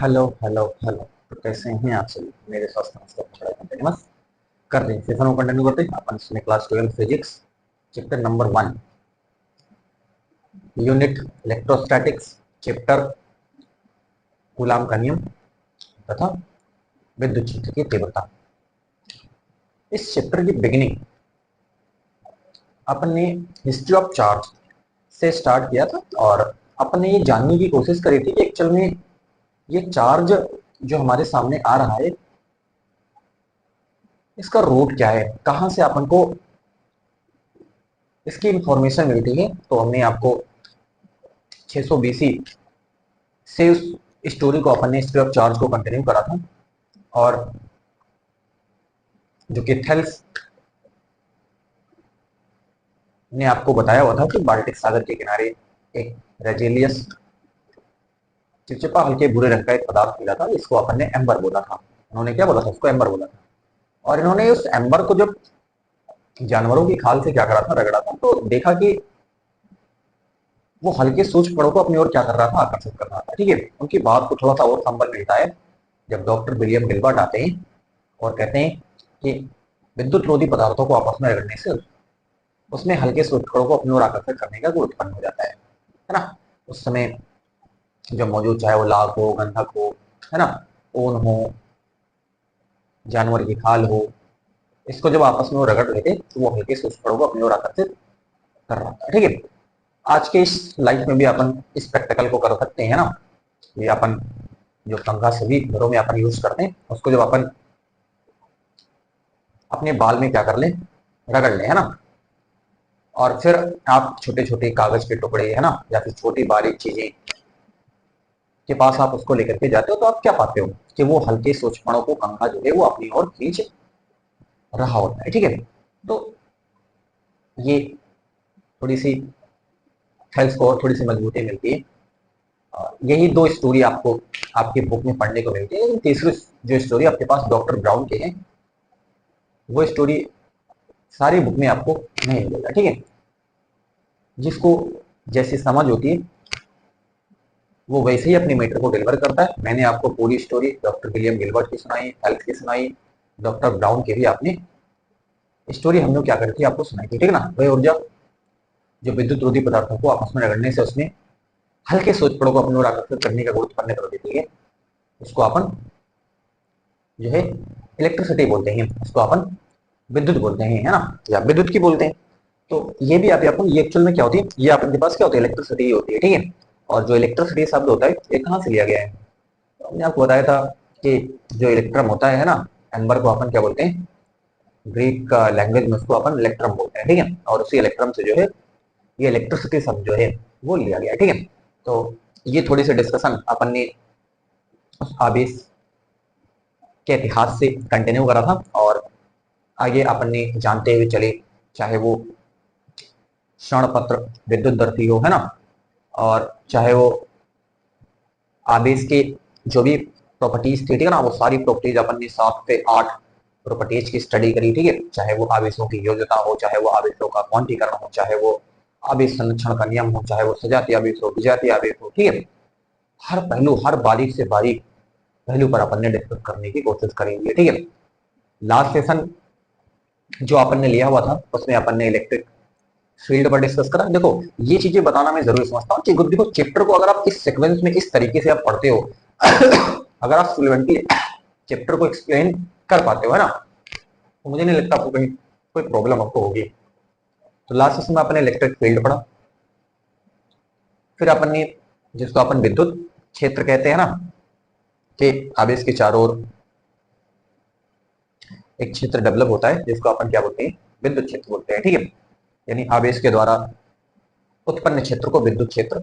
Hello hello hello. तो कैसे हैं आप सभी? मेरे स्वास्थ्य नमस्कार थोड़ा कंटिन्यूस कर रहे हैं, सेशन को कंटिन्यू करते हैं अपन इसमें class 12 physics chapter number 1 unit electrostatics chapter coulomb का नियम तथा विद्युत क्षेत्र की तीव्रता। इस चैप्टर की बिगिनिंग अपन ने हिस्ट्री ऑफ चार्ज से स्टार्ट किया था और अपन ने ये जानने की कोशिश करी थी कि एक्चुअल में ये चार्ज जो हमारे सामने आ रहा है इसका रूट क्या है, कहाँ से अपन को इसकी इंफॉर्मेशन मिलती है। तो हमने आपको 600 बीसी से उस स्टोरी को अपन ने हिस्ट्री ऑफ चार्ज को कंटिन्यू करा था और जो कि थेल्स ने आपको बताया हुआ था कि बाल्टिक सागर के किनारे एक रेजिलियस चिपचिपा हल्के भूरे रंग का एक पदार्थ मिला था, इसको अपन ने एम्बर बोला था। उन्होंने क्या बोला था? उसको एम्बर बोला था। और इन्होंने उस एम्बर को जब जानवरों की खाल से क्या करा था, रगड़ा था, तो देखा कि वो हल्के सूक्ष्म कणों को अपनी ओर क्या कर रहा था, आकर्षित कर रहा था। ठीक है, उनकी बात को थोड़ा सा और संबल मिलता है जब डॉक्टर विलियम गिलबर्ट आते हैं और कहते हैं कि विद्युत रोधी पदार्थों को आपस में रगड़ने से उसमें हल्के सूक्ष्म कणों को अपनी ओर आकर्षित करने का गुण उत्पन्न हो जाता है ना। उस समय जो मौजूद, चाहे वो लाख हो, गंधक हो, है ना, ऊन हो, जानवर की खाल हो, इसको जब आपस में वो रगड़ लेते तो वो हल्के सूक्ष्म कणों को अपनी ओर आकर्षित कर रहा था। ठीक है, आज के इस लाइफ में भी अपन इस प्रैक्टिकल को कर सकते हैं ना। ये अपन जो पंखा सभी घरों में अपन यूज करते हैं उसको जब अपन अपने बाल में क्या कर लें, रगड़ लें, है ना। और फिर आप छोटे छोटे कागज के टुकड़े, है ना, या फिर छोटी बारीक चीजें के पास आप उसको लेकर के जाते हो तो आप क्या पाते हो कि वो हल्के सूक्ष्मकणों को पंखा जो है वो अपनी ओर खींच रहा होता है। ठीक है, तो ये थोड़ी सी हेल्थ को और थोड़ी सी मजबूती मिलती है। यही दो स्टोरी आपको आपकी बुक में पढ़ने को मिलती है, लेकिन तीसरी जो स्टोरी आपके पास डॉक्टर ब्राउन के है वो स्टोरी सारी बुक में आपको नहीं मिलेगा। ठीक है, जिसको जैसी समझ होती है वो वैसे ही अपने मैटर को डिलीवर करता है। मैंने आपको पूरी स्टोरी डॉक्टर विलियम गिलबर्ट की सुनाई, हेल्थ की सुनाई, डॉक्टर ब्राउन की भी आपने स्टोरी हम लोग क्या करी थी आपको सुनाई थी। ठीक है ना। वही ऊर्जा जो विद्युत रोधी पदार्थों को आपस में रगड़ने से उसमें हल्के सूक्ष्मकणों को अपनी ओर आकर्षित करने का गुण उत्पन्न कर देती है, उसको अपन जो है इलेक्ट्रिसिटी बोलते हैं, उसको अपन विद्युत बोलते हैं, है ना, या विद्युत की बोलते हैं। तो ये भी आप अपन ये एक्चुअल में क्या होती है, ये आपके पास क्या होती है, इलेक्ट्रिसिटी होती है। ठीक है, और जो इलेक्ट्रिसिटी शब्द होता है ये कहाँ से लिया गया है? तो हमने आपको बताया था कि जो इलेक्ट्रम होता है ना, एम्बर को अपन क्या बोलते हैं, ग्रीक का लैंग्वेज में उसको अपन इलेक्ट्रम बोलते हैं। ठीक है, और उसी इलेक्ट्रम से जो है ये इलेक्ट्रिसिटी शब्द जो है वो लिया गया है। ठीक है, तो ये थोड़ी सी डिस्कशन अपन ने उस आवेश के इतिहास से कंटिन्यू करा था और आगे अपन ने जानते हुए चले, चाहे वो क्षणपत्र विद्युत दर्शी हो, है ना, और चाहे वो आवेश के जो भी प्रॉपर्टीज थी, ठीक है ना, वो सारी प्रॉपर्टीज अपन ने 7 से 8 प्रॉपर्टीज की स्टडी करी। ठीक है, चाहे वो आवेशों की योग्यता हो, चाहे वो आवेशों का क्वांटीकरण हो, चाहे वो आवेश संरक्षण का नियम हो, चाहे वो सजातीय आवेश हो, विजातीय आवेश हो। ठीक है, हर पहलू, हर बारीक से बारीक पहलू पर अपन ने डिस्कस करने की कोशिश करेंगे। ठीक है, लास्ट सेशन जो अपन ने लिया हुआ था उसमें अपन ने इलेक्ट्रिक फील्ड पर डिस्कस करा। देखो ये चीजें बताना मैं जरूरी समझता हूँ कि देखो चैप्टर को अगर आप इस सीक्वेंस में इस तरीके से आप पढ़ते हो अगर आप फ्लुएंटली चैप्टर को एक्सप्लेन कर पाते हो, है ना, तो मुझे नहीं लगता आपको कहीं कोई प्रॉब्लम आपको होगी। तो लास्ट सेशन में अपने इलेक्ट्रिक फील्ड पढ़ा, फिर अपन ने जिसको अपन विद्युत क्षेत्र कहते हैं ना, कि आवेश के चारों ओर एक क्षेत्र डेवलप होता है जिसको अपन क्या बोलते हैं, विद्युत क्षेत्र बोलते हैं। ठीक है, यानी आवेश के द्वारा उत्पन्न क्षेत्र को विद्युत क्षेत्र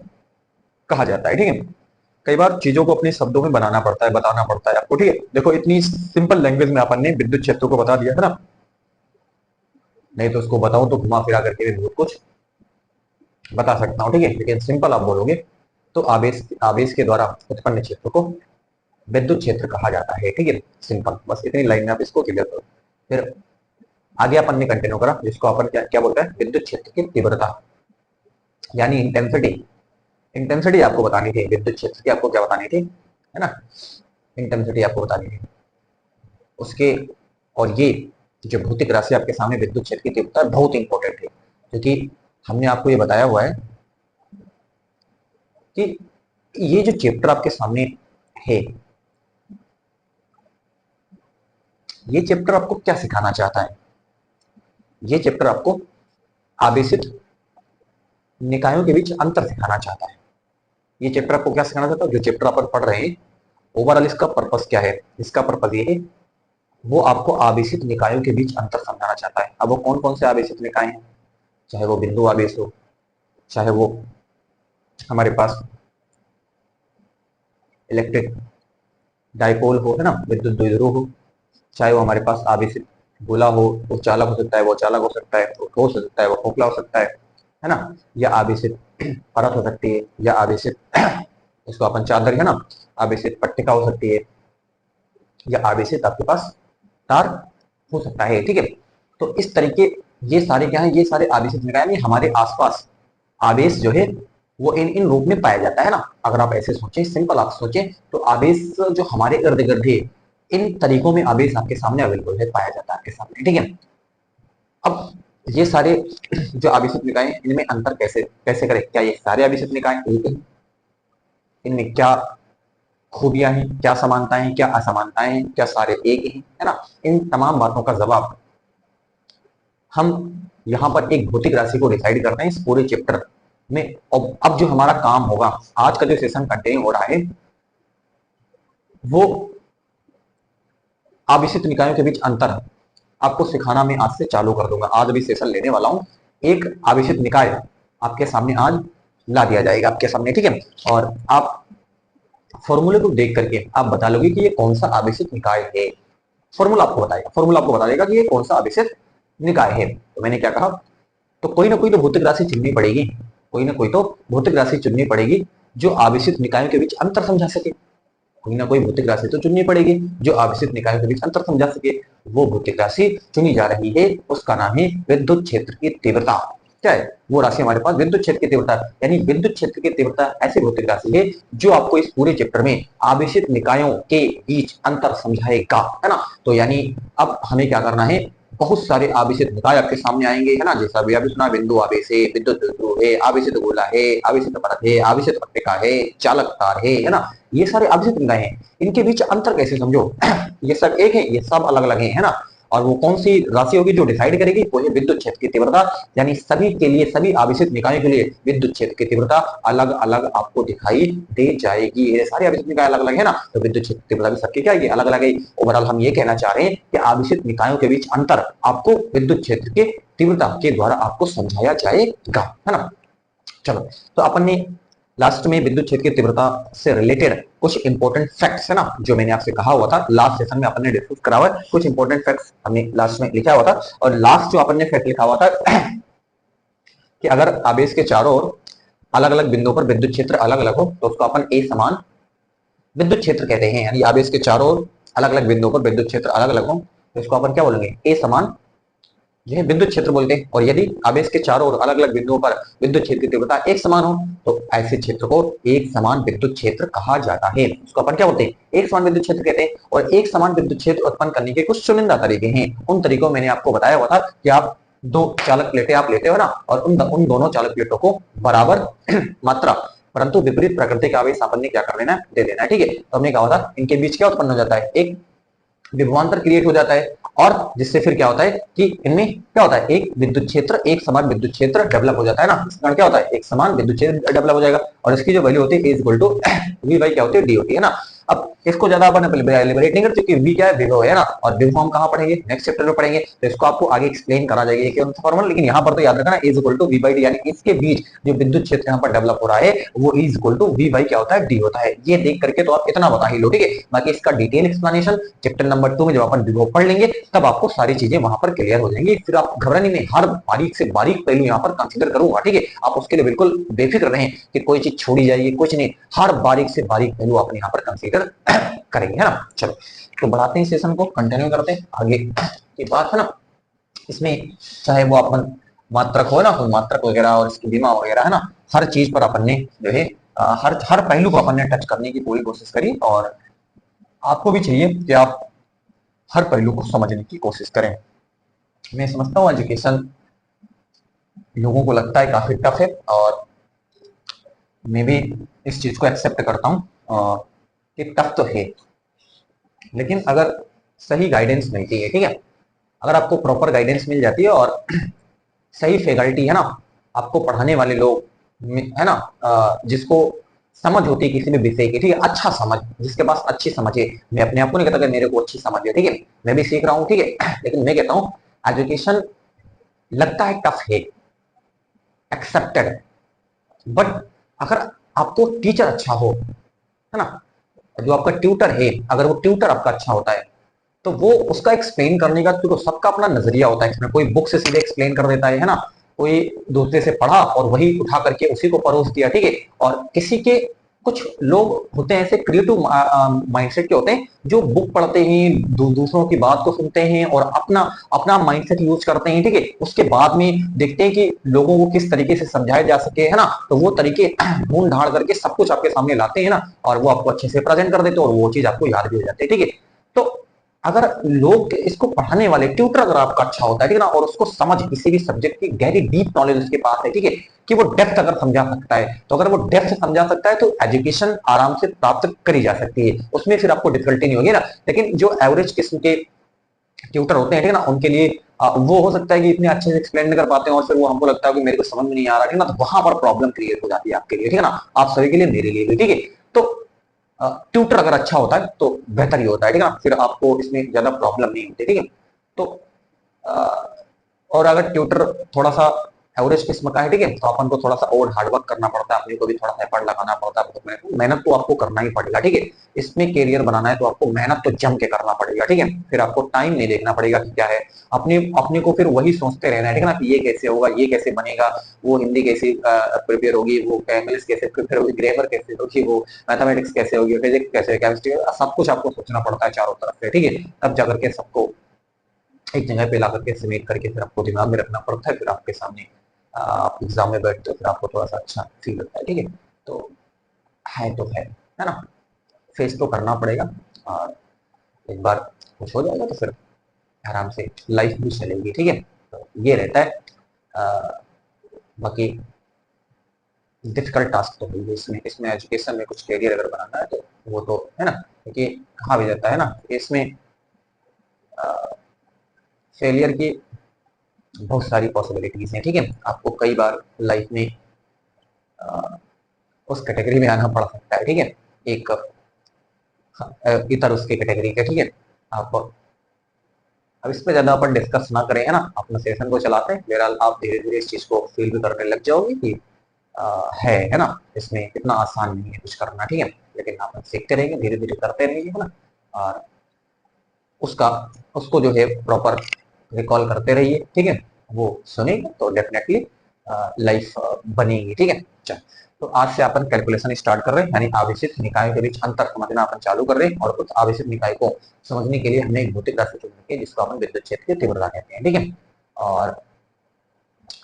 कहा जाता है। ठीक है, कई बार चीजों को अपने शब्दों में बनाना पड़ता है, बताना पड़ता है आपको। ठीक है, देखो इतनी सिंपल लैंग्वेज में अपन ने विद्युत क्षेत्र को बता दिया है ना, नहीं तो उसको बताऊं तो घुमा फिरा करके भी बहुत कुछ बता सकता हूँ। ठीक है, लेकिन सिंपल आप बोलोगे तो आवेश आवेश के द्वारा उत्पन्न क्षेत्र को विद्युत क्षेत्र कहा जाता है। ठीक है, सिंपल, बस इतनी लाइन में आप इसको क्लियर करो। फिर आगे अपन ने कंटिन्यू करा जिसको अपन क्या क्या बोलते हैं, विद्युत क्षेत्र की तीव्रता यानी इंटेंसिटी। इंटेंसिटी आपको बतानी थी विद्युत क्षेत्र की, आपको क्या बतानी थी, है ना, इंटेंसिटी आपको बता दी है उसके। और ये जो भौतिक राशि आपके सामने विद्युत क्षेत्र की तीव्रता बहुत इंपॉर्टेंट है, क्योंकि हमने आपको ये बताया हुआ है कि ये जो चैप्टर आपके सामने है, ये चैप्टर आपको क्या सिखाना चाहता है? ये चैप्टर आपको आवेशित निकायों के बीच अंतर सिखाना चाहता है। ये चैप्टर आपको क्या सिखाना चाहता है? जो चैप्टर अपन पढ़ रहे हैं ओवरऑल इसका पर्पस क्या है? इसका पर्पस ये है, वो आपको आवेशित निकायों के बीच अंतर समझाना चाहता है। अब वो कौन कौन से आवेशित निकाय हैं, चाहे वो बिंदु आवेश हो, चाहे वो हमारे पास इलेक्ट्रिक डाइपोल हो, है ना, विद्युत द्विध्रुव हो, चाहे वो हमारे पास आवेशित गोला हो, वो चालक हो सकता है, वो चालक हो सकता है, वो ठोस हो सकता है, वो खोखला हो सकता है ना, या आवेशित परत हो सकती है, या आवेशित इसको अपन चादर, है ना, आवेशित पट्टिका हो सकती है, या आवेशित आपके पास तार हो सकता है। ठीक है, तो इस तरीके ये सारे क्या है, ये सारे आवेशित निकाय हमारे आसपास आवेश जो है वो इन इन रूप में पाया जाता है ना। अगर आप ऐसे सोचें, सिंपल आप सोचें, तो आवेश जो हमारे इर्द गिर्द है, इन तरीकों में आवेश आपके सामने अवेलेबल है, पाया जाता है आपके सामने। ठीक है, अब ये सारे जो आवेशित निकाय हैं, इनमें अंतर कैसे कैसे करें? क्या ये सारे आवेशित निकाय एक हैं? इनमें क्या खूबियां हैं, क्या समानताएं हैं, क्या असमानताएं हैं, क्या सारे एक हैं, है ना? इन तमाम बातों का जवाब हम यहाँ पर एक भौतिक राशि को डिसाइड करते हैं इस पूरे चैप्टर में। अब जो हमारा काम होगा, आज का जो सेशन कंटिन्यू हो रहा है, वो आवेशित निकायों के बीच अंतर आपको सिखाना मैं आज से चालू कर दूंगा। आज अभी सेशन लेने वाला हूं, एक आवेशित निकाय आपके सामने आज ला दिया जाएगा आपके सामने। ठीक है, और आप फॉर्मूले को देख करके आप बता लोगे कि ये कौन सा आवेशित निकाय है। फॉर्मूला आपको बताएगा, फॉर्मूला आपको बता देगा कि ये कौन सा आवेशित निकाय है। तो मैंने क्या कहा, तो कोई ना कोई तो भौतिक राशि चुननी पड़ेगी, कोई ना कोई तो भौतिक राशि चुननी पड़ेगी जो आवेशित निकायों के बीच अंतर समझा सके। कोई ना कोई भौतिक राशि तो चुननी पड़ेगी जो आवेशित निकायों के बीच अंतर समझा सके। वो भौतिक राशि चुनी जा रही है, उसका नाम है विद्युत क्षेत्र की तीव्रता। क्या है वो राशि? हमारे पास विद्युत क्षेत्र की तीव्रता, यानी विद्युत क्षेत्र की तीव्रता ऐसी भौतिक राशि है जो आपको इस पूरे चैप्टर में आवेशित निकायों के बीच अंतर समझाएगा, है ना। तो यानी अब हमें क्या करना है, बहुत सारे आवेशित निकाय आपके सामने आएंगे, है ना, जैसा भी अभी सुना, बिंदु आवेश है, विद्युत द्विध्रुव है, आवेशित गोला है, आवेशित परत है, आवेशित पट्टिका है, चालक तार है ना, ये सारे आवेशित निकाय हैं। इनके बीच अंतर कैसे समझो? ये सब एक है, ये सब अलग अलग है ना। और वो कौन सी राशि होगी जो डिसाइड करेगी? वो है विद्युत क्षेत्र की तीव्रता। यानी सभी के लिए, सभी आवेशित निकायों के लिए विद्युत क्षेत्र की तीव्रता अलग अलग आपको दिखाई दे जाएगी। ये सारे आवेशित निकाय अलग अलग है ना, तो विद्युत क्षेत्र की तीव्रता भी सबके क्या है, अलग अलग है। ओवरऑल हम ये कहना चाह रहे हैं कि आवेशित निकायों के बीच अंतर आपको विद्युत क्षेत्र के तीव्रता के द्वारा आपको समझाया जाएगा, है ना। चलो, तो अपन ने लास्ट में विद्युत क्षेत्र की तीव्रता से रिलेटेड कुछ इंपॉर्टेंट फैक्ट्स, है ना, जो मैंने आपसे कहा हुआ था लास्ट सेशन में अपन ने डिस्कस करा हुआ है, कुछ इंपॉर्टेंट फैक्ट्स हमने लास्ट में लिखा हुआ था। और लास्ट जो अपन ने फैक्ट लिखा हुआ था कि अगर आवेश के चारों ओर अलग अलग बिंदुओं पर विद्युत क्षेत्र अलग अलग हो तो उसको अपन एक समान विद्युत क्षेत्र कहते हैं। यानी आवेश के चारों ओर अलग अलग बिंदुओं पर विद्युत क्षेत्र अलग अलग हो तो इसको अपन क्या बोलेंगे, ए समान यह विद्युत क्षेत्र बोलते हैं। और यदि आवेश के चारों ओर अलग अलग बिंदुओं पर विद्युत क्षेत्र की तीव्रता एक समान हो तो ऐसे क्षेत्र को एक समान विद्युत क्षेत्र कहा जाता है। उसको अपन क्या बोलते हैं, एक समान विद्युत क्षेत्र कहते हैं। और एक समान विद्युत क्षेत्र उत्पन्न करने के कुछ चुनिंदा तरीके हैं। उन तरीकों मैंने आपको बताया हुआ था कि आप दो चालक प्लेटें आप लेते हो ना, और उन दोनों चालक प्लेटों को बराबर मात्रा परंतु विपरीत प्रकृति का आवेश अपन ने क्या कर लेना है, दे देना है। ठीक है, तो हमने कहा था इनके बीच क्या उत्पन्न हो जाता है, एक विभवांतर क्रिएट हो जाता है। और जिससे फिर क्या होता है कि इनमें क्या होता है, एक विद्युत क्षेत्र, एक समान विद्युत क्षेत्र डेवलप हो जाता है ना। इसका क्या होता है, एक समान विद्युत क्षेत्र डेवलप हो जाएगा। और इसकी जो वैल्यू होती है is equal to V by क्या होती है, डी होती है ना। अब इसको ज्यादा अपन एलिबरेट नहीं करते क्योंकि वी क्या है, विभव है ना। और विभव हम कहाँ पढ़ेंगे, नेक्स्ट चैप्टर में पढ़ेंगे, तो इसको आपको आगे एक्सप्लेन करा जाएगा कि फॉर्मूला। लेकिन यहाँ पर तो याद रखना is equal to V by D, यानी इसके बीच जो विद्युत क्षेत्र यहाँ पर डेवलप हो रहा है वो is equal to V by क्या होता है, डी होता है। ये देख करके तो आप इतना बता ही लो, ठीक है। बाकी इसका डिटेल एक्सप्लेनेशन चैप्टर नंबर 2 में जब अपन विभव पढ़ लेंगे तब आपको सारी चीजें वहां पर क्लियर हो जाएंगी। फिर आप घबराने नहीं, हर बारीक से बारीक पहलू यहाँ पर कंसीडर करूंगा, ठीक है। आप उसके लिए बिल्कुल बेफिक्र रहें कि कोई चीज छोड़ी जाएगी, कुछ नहीं, हर बारीक से बारीक पहलू आप यहाँ पर कंसीडर करेंगे, है ना। चलो, तो बढ़ाते हैं सेशन को, कंटिन्यू करते हैं आगे की बात, है ना। इसमें चाहे वो अपन मात्रक हो ना, कोई मात्रक वगैरह और इसकी बीमा वगैरह, है ना, हर चीज पर अपन ने जो है हर हर पहलू को अपन ने टच करने की पूरी कोशिश करी, और आपको भी चाहिए कि आप हर पहलू को समझने की कोशिश करें। मैं समझता हूँ एजुकेशन लोगों को लगता है काफी टफ है, और मैं भी इस चीज को एक्सेप्ट करता हूँ कि टफ तो है, लेकिन अगर सही गाइडेंस मिलती है, ठीक है, अगर आपको प्रॉपर गाइडेंस मिल जाती है और सही फैकल्टी है ना, आपको पढ़ाने वाले लोग है ना, जिसको समझ होती है किसी भी विषय की, ठीक है, अच्छा समझ, जिसके पास अच्छी समझ है। मैं अपने आप को नहीं कहता कि मेरे को अच्छी समझ है, ठीक है, मैं भी सीख रहा हूँ, ठीक है, लेकिन मैं कहता हूँ एजुकेशन लगता है टफ है, एक्सेप्टेड, बट अगर आपको टीचर अच्छा हो, है ना, जो आपका ट्यूटर है, अगर वो ट्यूटर आपका अच्छा होता है, तो वो उसका एक्सप्लेन करने का, तो सबका अपना नजरिया होता है इसमें, कोई बुक से सीधे एक्सप्लेन कर देता है ना, कोई दूसरे से पढ़ा और वही उठा करके उसी को परोस दिया, ठीक है, और किसी के कुछ लोग होते हैं ऐसे क्रिएटिव माइंडसेट के होते हैं, जो बुक पढ़ते हैं, दूसरों की बात को सुनते हैं और अपना अपना माइंडसेट यूज करते हैं, ठीक है, उसके बाद में देखते हैं कि लोगों को किस तरीके से समझाया जा सके, है ना, तो वो तरीके ढूंढ ढाड़ करके सब कुछ आपके सामने लाते हैं ना, और वो आपको अच्छे से प्रेजेंट कर देते हैं, और वो चीज आपको याद भी हो जाती है, ठीक है। तो अगर लोग इसको पढ़ाने वाले ट्यूटर अगर आपका अच्छा होता है, ठीक है ना, और उसको समझ किसी भी सब्जेक्ट की गहरी डीप नॉलेज उसके पास है, ठीक है, कि वो डेप्थ अगर समझा सकता है, तो अगर वो डेप्थ समझा सकता है तो एजुकेशन आराम से प्राप्त करी जा सकती है, उसमें फिर आपको डिफिकल्टी नहीं होगी ना। लेकिन जो एवरेज किस्म के ट्यूटर होते हैं, ठीक है ना, उनके लिए वो हो सकता है कि इतने अच्छे से एक्सप्लेन नहीं कर पाते हैं, और फिर वो हमको लगता है कि मेरे को समझ में नहीं आ रहा, ठीक है ना, तो वहां पर प्रॉब्लम क्रिएट हो जाती है आपके लिए, ठीक है ना, आप सभी के लिए, मेरे लिए भी, ठीक है। तो ट्यूटर अगर अच्छा होता है तो बेहतर ही होता है, ठीक है ना, फिर आपको इसमें ज्यादा प्रॉब्लम नहीं होती, ठीक है। तो और अगर ट्यूटर थोड़ा सा एवरेज किस्म का है, ठीक है, तो अपन को थोड़ा सा और हार्डवर्क करना पड़ता है, अपने को भी थोड़ा सा एफर्ट लगाना पड़ता है, तो मेहनत तो आपको करना ही पड़ेगा, ठीक है। इसमें कैरियर बनाना है तो आपको मेहनत तो जम के करना पड़ेगा, ठीक है, फिर आपको टाइम नहीं देखना पड़ेगा कि क्या है, अपने अपने को फिर वही सोचते रहना है, ठीक है ना, कि ये कैसे होगा, ये कैसे बनेगा, वो हिंदी कैसे प्रिपेयर होगी, वो इंग्लिश कैसे प्रिपेयर होगी, ग्रामर कैसे होगी, वो मैथमेटिक्स कैसे होगी, फिजिक्स कैसे, केमिस्ट्री, सब कुछ आपको सोचना पड़ता है चारों तरफ से, ठीक है, तब जाकर के सबको एक जगह पे ला करके समेट करके फिर आपको दिमाग में रखना पड़ता है, फिर आपके सामने आप एग्जाम में बैठते हो, फिर आपको थोड़ा सा अच्छा फील होता है, ठीक है। तो है तो है ना, फेस तो करना पड़ेगा, और एक बार कुछ हो जाएगा तो फिर आराम से लाइफ भी चलेगी, ठीक है। तो ये रहता है, बाकी डिफिकल्ट टास्क तो है ये, इसमें इसमें एजुकेशन में कुछ कैरियर अगर बनाना है तो वो तो है ना, क्योंकि कहा भी जाता है ना, इसमें फेलियर की बहुत सारी पॉसिबिलिटीज हैं, ठीक है, आपको कई बार लाइफ में उस कैटेगरी में आना पड़ सकता है, ठीक है, एक इतर उसके कैटेगरी के, ठीक है। आप अब इस पे ज्यादा अपन डिस्कस ना करें, है ना, अपना सेशन को चलाते हैं, बहरहाल आप धीरे धीरे इस चीज को फील भी करने लग जाओगे कि है ना, इसमें इतना आसान नहीं है कुछ करना, ठीक है, लेकिन आप सीखते रहेंगे, धीरे धीरे करते रहेंगे, है ना, और उसका उसको जो है प्रॉपर रिकॉल करते रहिए, ठीक है, वो सुनेंगे तो डेफिनेटली लाइफ बनेगी, ठीक है। चल, तो आज से अपन कैलकुलेशन स्टार्ट कर रहे हैं, यानी आवेशित निकायों के बीच अंतर समझना अपन चालू कर रहे हैं, और उस आवेशित निकाय को समझने के लिए हमने एक भौतिक राशि चुन रखी है जिसको अपन विद्युत क्षेत्र की तीव्रता कहते हैं, ठीक है। और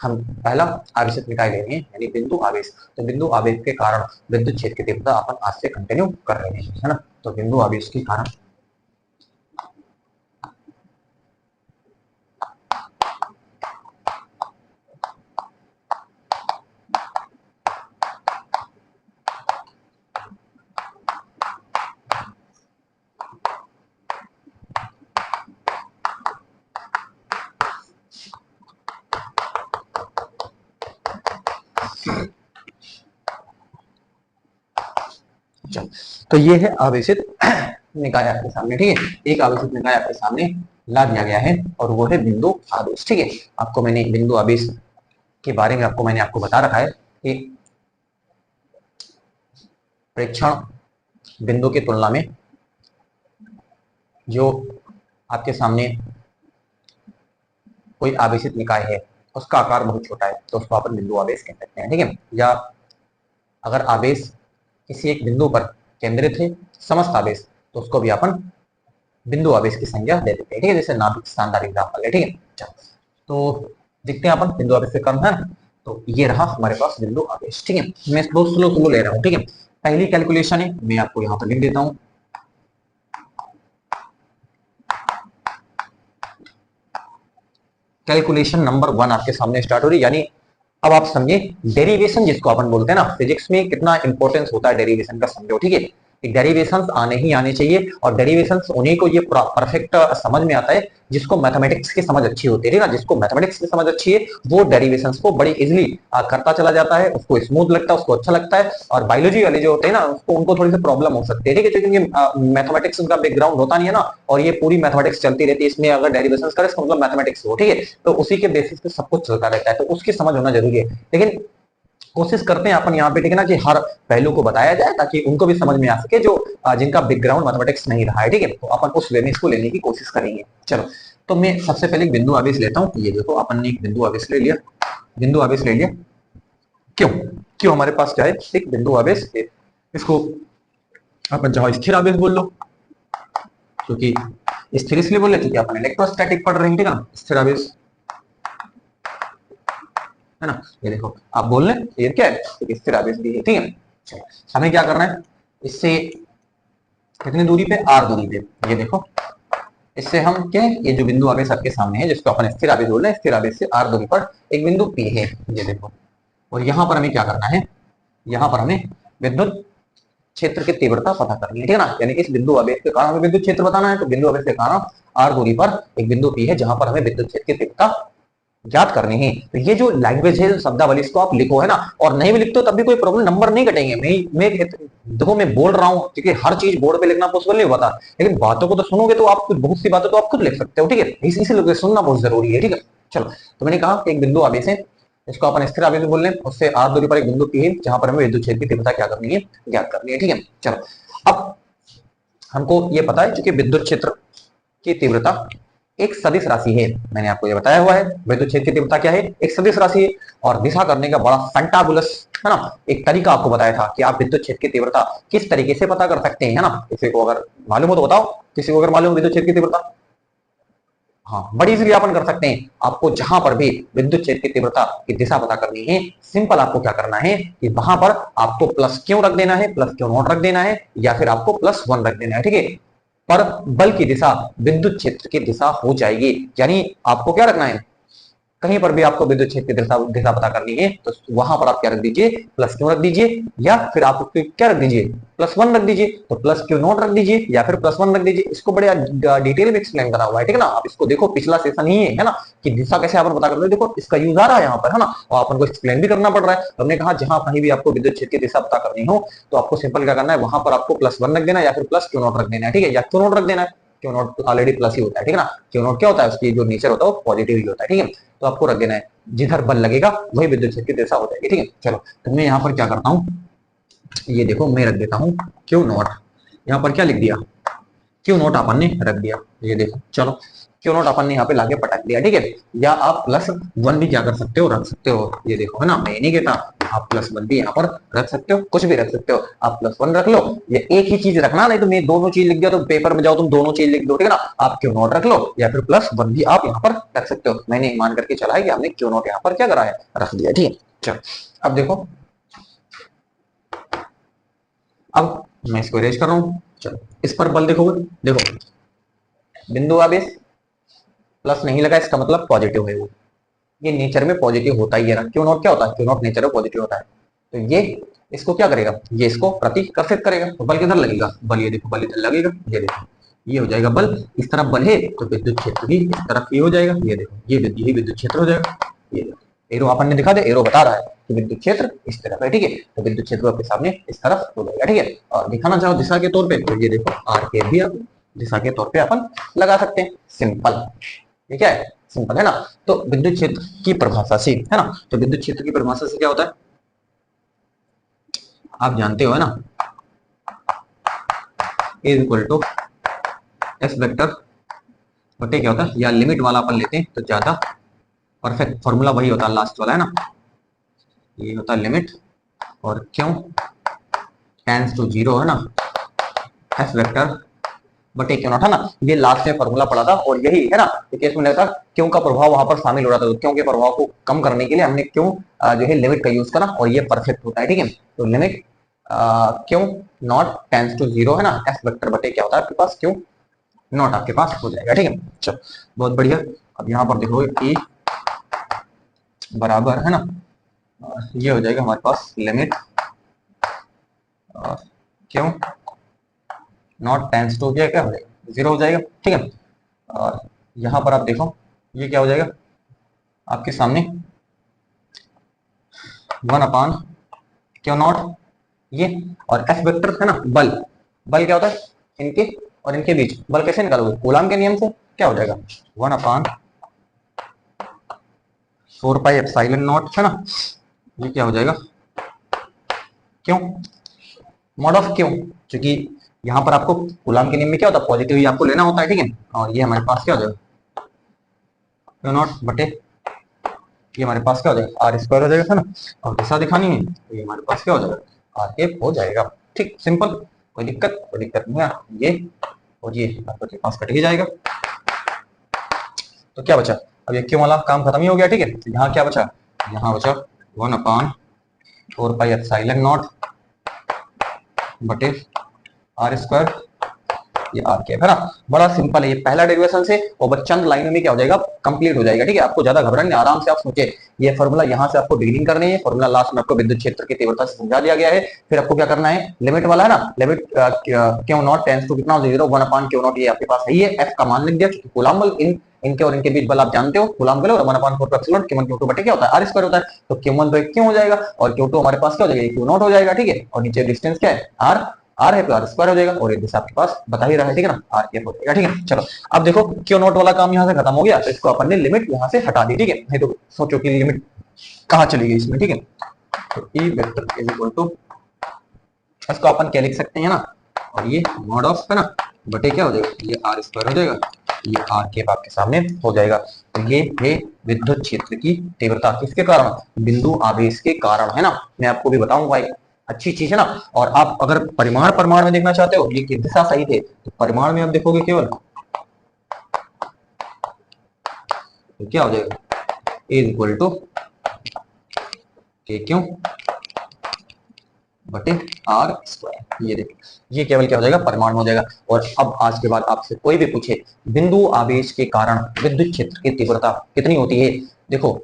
हम पहला आवेशित निकाय ले रहे हैं, यानी बिंदु आवेश, तो बिंदु आवेश के कारण विद्युत क्षेत्र की तीव्रता अपन आज से कंटिन्यू कर रहे हैं, है ना। तो बिंदु आवेश के कारण तो ये है आवेशित निकाय आपके सामने, ठीक है, एक आवेशित निकाय आपके सामने ला दिया गया है, और वो है बिंदु आवेश, ठीक है। आपको मैंने बिंदु आवेश के बारे में मैंने आपको बता रखा है कि प्रेक्षण बिंदु की तुलना में जो आपके सामने कोई आवेशित निकाय है उसका आकार बहुत छोटा है, तो उसको अपन बिंदु आवेश कह सकते हैं, ठीक है। या अगर आवेश किसी एक बिंदु पर केंद्रित है, समस्त आवेश, तो उसको भी अपन बिंदु आवेश की संज्ञा दे देते हैं, ठीक है, जैसे नाभिक शानदार एग्जाम्पल है, ठीक है। तो देखते हैं अपन बिंदु आवेश से क्रम है, तो ये रहा हमारे पास बिंदु आवेश। ठीक है, मैं बहुत स्लो स्लो ले रहा हूँ। ठीक है, पहली कैलकुलेशन है, मैं आपको यहाँ पर लिख देता हूँ। कैलकुलेशन नंबर 1 आपके सामने स्टार्ट हो रही है, यानी अब आप समझे डेरिवेशन जिसको अपन बोलते हैं ना, फिजिक्स में कितना इंपॉर्टेंस होता है डेरिवेशन का, समझो। ठीक है, डेरिवेशंस आने ही आने चाहिए, और डेरिवेशंस उन्हीं को ये परफेक्ट समझ में आता है जिसको मैथमेटिक्स की समझ अच्छी होती है ना। जिसको मैथमेटिक्स की समझ अच्छी है वो डेरिवेशंस को बड़ी इजीली करता चला जाता है, उसको स्मूथ लगता है, उसको अच्छा लगता है। और बायोलॉजी वाले जो होते हैं ना, उसको उनको थोड़ी सी प्रॉब्लम हो सकती है। ठीक है, क्योंकि मैथमेटिक्स उनका बैकग्राउंड होता नहीं है ना, और ये पूरी मैथमेटिक्स चलती रहती है, इसमें अगर डेरिवेशंस करे तो मतलब मैथमेटिक्स हो। ठीक है, तो उसी के बेसिस पे सब कुछ चलता रहता है, तो उसकी समझ होना जरूरी है। लेकिन कोशिश करते हैं अपन यहाँ पे, ठीक है ना, कि हर पहलू को बताया जाए ताकि उनको भी समझ में आ सके जो जिनका बैकग्राउंड मैथमेटिक्स नहीं रहा है। ठीक है, तो अपन उस वे में इसको लेने की कोशिश करेंगे। चलो, तो मैं सबसे पहले एक बिंदु आवेश लेता हूँ। ये देखो, अपन ने एक बिंदु आवेश ले लिया, बिंदु आवेश ले लिया। क्यों क्यों हमारे पास क्या है, एक बिंदु आवेश है। इसको अपन चाहो स्थिर आवेश बोल लो, क्योंकि स्थिर इसलिए बोले क्योंकि अपन इलेक्ट्रोस्टैटिक पढ़ रहे हैं। ठीक है ना, स्थिर आवेश है ना। ये देखो, आप बोल रहे ये क्या है, एक स्थिर आवेश भी है। ठीक है, चलो हमें क्या करना है, इससे कितनी दूरी पे, आर दूरी पे। ये देखो, इससे हम क्या, ये जो बिंदु आवेश आपके सामने है जिसको अपन स्थिर आवेश बोल रहे हैं, स्थिर आवेश से आर दूरी पर एक बिंदु पी है। ये देखो, और यहाँ पर हमें क्या करना है, यहाँ पर हमें विद्युत क्षेत्र की तीव्रता पता करनी है। ठीक है ना, यानी कि इस बिंदु आवेश के कारण हमें विद्युत क्षेत्र बताना है। तो बिंदु आवेश के कारण आर दूरी पर एक बिंदु पी है जहां पर हमें विद्युत क्षेत्र की तीव्रता ज्ञात करनी है। तो ये जो लैंग्वेज है शब्दावली, इसको आप लिखो, है ना। और नहीं भी लिखते हो तब भी कोई प्रॉब्लम, नंबर नहीं कटेंगे। मैं देखो, मैं बोल रहा हूँ क्योंकि हर चीज बोर्ड पे लिखना पॉसिबल नहीं होता, लेकिन बातों को तो सुनोगे तो आप बहुत सी बातें तो आप खुद लिख सकते हो। ठीक है, इसीलिए सुनना बहुत जरूरी है। ठीक है, चलो, तो मैंने कहा कि एक बिंदु आवेश है, इसको अपन स्थिर आवेश बोल रहे हैं, उससे आर दूरी पर एक बिंदु पी है जहां पर हमें विद्युत क्षेत्र की तीव्रता क्या करनी है, ज्ञात करनी है। ठीक है, चलो, अब हमको ये पता है क्योंकि विद्युत क्षेत्र की तीव्रता एक सदिश राशि है, मैंने आपको ये बताया हुआ है। विद्युत क्षेत्र की तीव्रता क्या है, एक सदिश राशि है। और दिशा करने का बड़ा फंटाबुलस, है ना, एक तरीका आपको बताया था कि आप विद्युत क्षेत्र की तीव्रता किस तरीके से पता कर सकते हैं, है ना। किसी को अगर मालूम हो तो बताओ, किसी को अगर मालूम हो विद्युत क्षेत्र की तीव्रता, हाँ, बड़ी इजीली अपन कर सकते हैं। आपको जहां पर भी विद्युत क्षेत्र की तीव्रता की दिशा पता करनी है, सिंपल आपको क्या करना है कि वहां पर आपको प्लस क्यों रख देना है, प्लस क्यों नॉट रख देना है, या फिर आपको +1 रख देना है। ठीक है, पर बल की दिशा विद्युत क्षेत्र की दिशा हो जाएगी। यानी आपको क्या रखना है, कहीं पर भी आपको विद्युत क्षेत्र की दिशा पता करनी है तो वहां पर आप क्या रख दीजिए, प्लस क्यों रख दीजिए, या फिर आप क्या रख दीजिए, +1 रख दीजिए। तो प्लस क्यू नॉट रख दीजिए या फिर +1 रख दीजिए। इसको बड़े डिटेल में एक्सप्लेन करा हुआ है। ठीक है ना, आप इसको देखो, पिछला सेशन ही है ना, कि दिशा कैसे अपन पता करते हैं। देखो, इसका यूज आ रहा है यहाँ पर, है ना, और अपन को एक्सप्लेन भी करना पड़ रहा है। हमने कहा जहां कहीं भी आपको विद्युत क्षेत्र की दिशा पता करनी हो तो आपको सिंपल क्या करना है, वहां पर आपको +1 रख देना है या फिर प्लस क्यू नॉट रख देना है। ठीक है, या क्यू नॉट रख देना है, क्यू नॉट ऑलरेडी प्लस ही होता है। ठीक है ना, क्यू नॉट क्या होता है, उसकी जो नेचर होता है वो पॉजिटिव ही होता है। ठीक है, तो आपको रख देना है, जिधर बल लगेगा वही विद्युत क्षेत्र की दिशा हो जाएगी। ठीक है, चलो, तो मैं यहाँ पर क्या करता हूँ, ये देखो, मैं रख देता हूँ क्यू नॉट। यहाँ पर क्या लिख दिया, क्यू नॉट अपन ने रख दिया। ये देखो, चलो, क्यू नॉट अपन ने यहाँ पे लाके पटक दिया। ठीक है, या आप +1 भी क्या कर सकते हो, रख सकते हो। ये देखो, है ना, मैं नहीं कहता, आप +1 भी यहाँ पर रख सकते हो, कुछ भी रख सकते हो, आप +1 रख लो। ये एक ही चीज रखना, नहीं तो मैं दोनों चीज लिख दिया तो पेपर में जाओ तुम दोनों चीज लिख दो। ठीक है ना, आप क्यू नॉट रख लो या फिर +1 भी आप यहाँ पर रख सकते हो। मैंने मान करके चला है कि हमने क्यू नॉट यहाँ पर क्या करा है, रख दिया। ठीक है, चलो, अब देखो, अब मैं इसको इरेज कर रहा हूँ। चलो, इस पर बल देखोगे, देखो, बिंदु आवेश प्लस नहीं लगा, इसका मतलब पॉजिटिव है वो, ये नेचर में पॉजिटिव होता ही है ना। क्यू नॉट क्या होता है, क्यू नॉट नेचर में पॉजिटिव होता है। तो ये इसको क्या करेगा, ये इसको प्रतिकर्षित करेगा, तो बल किधर लगेगा, बल ये देखो, बल इधर लगेगा। ये देखो, ये हो जाएगा बल, इस तरफ बल है तो विद्युत क्षेत्र भी इस तरफ ही हो जाएगा। ये देखो, ये विद्युत क्षेत्र हो जाएगा। ये देखो, एरो अपन ने दिखा दे, एरो बता रहा है कि विद्युत क्षेत्र इस तरफ है। ठीक है, तो विद्युत क्षेत्र आपके सामने इस तरफ हो जाएगा। ठीक है, और दिखाना चाहो दिशा के तौर पे तो ये देखो, आर के भी आप दिशा के तौर पे अपन लगा सकते हैं। सिंपल, ये क्या है, सिंपल, है ना। तो विद्युत क्षेत्र की परिभाषा से, है ना, तो विद्युत क्षेत्र की परिभाषा से क्या होता है, आप जानते हो, है ना, is equal to S vector बटे क्या होता है, या लिमिट वाला अपन लेते हैं तो ज्यादा परफेक्ट फॉर्मूला वही होता है, लास्ट वाला, है ना, ये होता है लिमिट, और क्यों टेंड्स टू 0, है ना, एस वेक्टर बटे क्यू नॉट है ना। ये लास्ट में फॉर्मूला पढ़ा था और यही है ना केस में लगता क्यों का प्रभाव वहां पर शामिल हो रहा था, तो क्यों के प्रभाव को कम करने के लिए हमने क्यों जो है लिमिट का यूज करा और ये परफेक्ट होता है। ठीक है, तो लिमिट क्यों नॉट टेंस टू जीरो है ना, एफ वेक्टर बटे क्या होता है आपके पास, क्यों नॉट आपके पास हो जाएगा। ठीक है, चलो बहुत बढ़िया। अब यहाँ पर देखो ई बराबर है ना, ये हो जाएगा हमारे पास लिमिट क्यों नॉट टेंस टू क्या हो जाएगा, जीरो हो जाएगा। ठीक है, और यहां पर आप देखो ये क्या हो जाएगा आपके सामने, वन अपान क्यों नॉट ये, और एफ वेक्टर है ना बल, बल क्या होता है इनके और इनके बीच, बल कैसे निकालोगे कूलाम के नियम से, क्या हो जाएगा one upon 4 pi epsilon not है ना, ये क्या हो जाएगा क्यों मॉड ऑफ क्यों, क्योंकि यहां पर आपको कूलाम के नियम में क्या होता है पॉजिटिव ही आपको लेना होता है। ठीक है, और ये हमारे पास क्या हो जाएगा क्यों नॉट बटे ये हमारे पास क्या हो जाएगा आर स्क्वायर हो जाएगा है ना, और दिशा दिखानी है तो ये हमारे पास क्या हो जाएगा आर के हो जाएगा। ठीक सिंपल, कोई दिक्कत नहीं है, ये और ये आपके पास कट ही जाएगा। तो क्या बचा, अब ये क्यों वाला काम खत्म ही हो गया। ठीक है, तो यहाँ क्या बचा, यहाँ बचा 1/4 पाई एप्सिलॉन नॉट बटे आर स्क्वायर, ये आर कैप है ना, बड़ा सिंपल है ये पहला डेरिवेशन से और चंद लाइनों में क्या हो जाएगा कंप्लीट हो जाएगा। ठीक है, आपको ज्यादा घबराने नहीं, आराम से आप सोचे, ये फॉर्मूला यहाँ से आपको बिगिनिंग करनी है, फॉर्मूला लास्ट में आपको विद्युत क्षेत्र की तीव्रता से समझा दिया गया है। फिर आपको क्या करना है, लिमिट वाला है ना, लिमिट क्यों नॉट टेंस टू कितना 0 1 क्यों नॉट, ये आपके पास है, ये एफ का मान लिख दिया क्योंकि कूलाम बल इनके और इनके बीच बल आप जानते हो कूलाम बल, और 1/4 एप्सिलॉन Q1 Q2 बटे क्या होता है आर स्क्वायर होता है, तो Q1 तो क्यों हो जाएगा और Q2 हमारे पास क्या हो जाएगा Q0 हो जाएगा। ठीक है, और नीचे डिस्टेंस क्या है आर, आर है तो आर स्क्वायर हो जाएगा, और ये दिशा आपके पास बता ही रहा है। ठीक है ना, आर के हो जाएगा। ठीक है, चलो अब देखो क्यों नॉट वाला काम यहाँ से खत्म हो गया, तो इसको अपन ने लिमिट यहाँ से हटा दी। ठीक है, नहीं तो सोचो कि लिमिट कहाँ चली गई इसमें। ठीक है, तो E vector is equal to, इसको अपन क्या लिख सकते हैं ना, और ये मॉड ऑफ है ना बटे क्या हो जाएगा ये आर स्क्वायर हो जाएगा, ये आर के आपके सामने हो जाएगा। तो ये है विद्युत क्षेत्र की तीव्रता किसके कारण, बिंदु आवेश के कारण है ना, मैं आपको भी बताऊंगा भाई अच्छी चीज है ना। और आप अगर परिमाण परिमाण में देखना चाहते हो, ये की दिशा सही थे तो परिमाण में आप देखोगे केवल तो क्या हो जाएगा इज इक्वल टू के क्यों बटे आर स्क्वायर, ये देखिए ये केवल क्या हो जाएगा परिमाण में हो जाएगा। और अब आज के बाद आपसे कोई भी पूछे बिंदु आवेश के कारण विद्युत क्षेत्र की तीव्रता कितनी होती है, देखो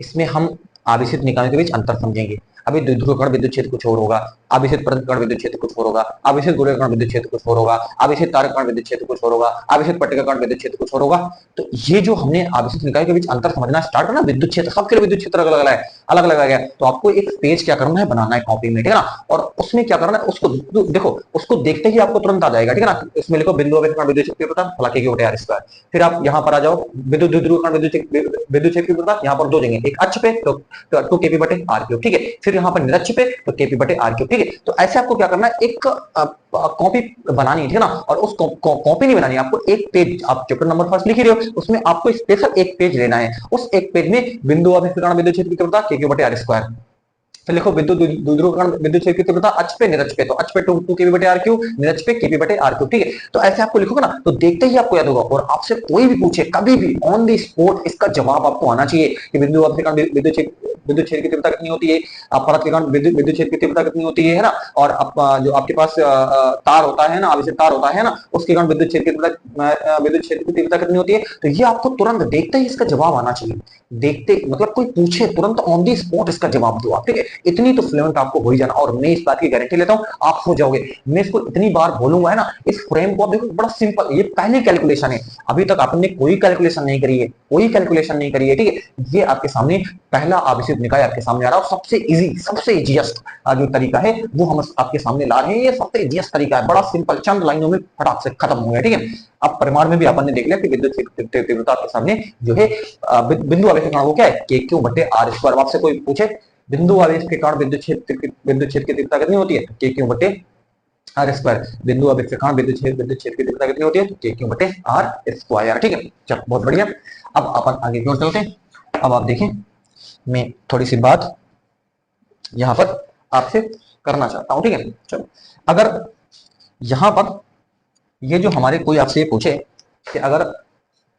इसमें हम आवेशित निकायों के बीच अंतर समझेंगे। अभी द्विध्रुव कण विद्युत क्षेत्र कुछ और होगा, आवेशित परत कण विद्युत क्षेत्र कुछ और होगा, आवेशित गोले कण विद्युत क्षेत्र कुछ और होगा, आवेशित तारक कण विद्युत क्षेत्र कुछ और होगा, आवेशित पट्टिका कण विद्युत क्षेत्र कुछ और होगा। तो ये जो हमने आवेशित निकाय के बीच अंतर समझना स्टार्ट करना, विद्युत क्षेत्र सबके लिए विद्युत क्षेत्र अलग अलग है, अलग अलग है, तो आपको एक पेज क्या करना है बनाना है कॉपी में। ठीक है ना, और उसमें क्या करना है उसको देखो, उसको देखते ही आपको तुरंत आ जाएगा। ठीक है ना, इसमें लिखो बिंदु आवेश कण विद्युत क्षेत्र तीव्रता फलाके के बटे आर स्क्वायर, फिर आप यहाँ पर आ जाओ विद्युत द्विध्रुव कण विद्युत क्षेत्र की तीव्रता, यहाँ पर दो जगह एक अक्ष पे तो 2 केपी बटे आर क्यूब। ठीक है, फिर यहाँ पर निरक्ष पे तो केपी बटे आर क्यूब। ठीक है, तो ऐसे आपको क्या करना है एक कॉपी बनानी है। ठीक है ना, और उस कॉपी नहीं बनानी, आपको एक पेज, आप चैप्टर नंबर फर्स्ट लिख ही रहे हो उसमें आपको स्पेशल एक पेज लेना है, उस एक पेज में बिंदु आवेश कण विद्युत क्षेत्र की तीव्रता के क्यू बटे आर स्क्वायर, फिर लिखो विद्युत द्विध्रुव कण विद्युत क्षेत्र की तीव्रता अक्ष पे निरक्ष पे, तो अक्ष पे 2 केपी बटे आर क्यूब, निरक्ष पे केपी बटे आर क्यूब। ठीक है, तो ऐसे आपको लिखोगे ना तो देखते ही आपको याद होगा, और आपसे कोई भी पूछे कभी भी ऑन द स्पॉट इसका जवाब आपको आना चाहिए कि बिंदु आवेश कण विद्युत क्षेत्र की तीव्रता कितनी होती है, परत के कण विद्युत क्षेत्र की तीव्रता कितनी होती है ना, और जो आपके पास तार होता है ना, आवेशित तार होता है ना, उसके कण विद्युत क्षेत्र की तीव्रता कितनी होती है, तो ये आपको तुरंत देखते ही इसका जवाब आना चाहिए। देखते मतलब कोई पूछे तुरंत ऑन दी स्पॉट इसका जवाब दो आप। ठीक है, इतनी तो फ्लुएंट आपको हो ही जाना, और मैं इस बात की गारंटी लेता हूं आप हो जाओगे। मैं इसको इतनी बार बोलूंगा है ना, इस फ्रेम को आप देखो बड़ा सिंपल, ये पहली कैलकुलेशन है, अभी तक आपने कोई कैलकुलेशन नहीं करी है, कोई कैलकुलेशन नहीं करी है। ठीक है, ये आपके सामने पहला आवेशित निकाय आपके सामने आ रहा है, सबसे इजी सबसे इजीएस्ट जो तरीका है वो हम आपके सामने ला रहे हैं, ये सबसे इजीएस्ट तरीका है, बड़ा सिंपल, चंद लाइनों में फटाक से खत्म हो गया। ठीक है, अब परिमाण में भी अपन ने देख लिया कि विद्युत तीव्रता के सामने जो है बिंदु आवेश कण वो क्या है के क्यू बटे आर स्क्वायर। आपसे कोई पूछे बिंदु आवेश के कारण विद्युत क्षेत्र की तीव्रता कितनी होती है, के क्यू बटे आर स्क्वायर, बिंदु आवेश के कारण विद्युत क्षेत्र की तीव्रता कितनी होती है, के क्यू बटे आर स्क्वायर। ठीक है, चलो बहुत बढ़िया। अब अपन आगे की ओर चलते हैं। अब आप देखें, मैं थोड़ी सी बात यहां पर आपसे करना चाहता हूं। ठीक है, चलो अगर यहां पर ये जो हमारे कोई आपसे ये पूछे कि अगर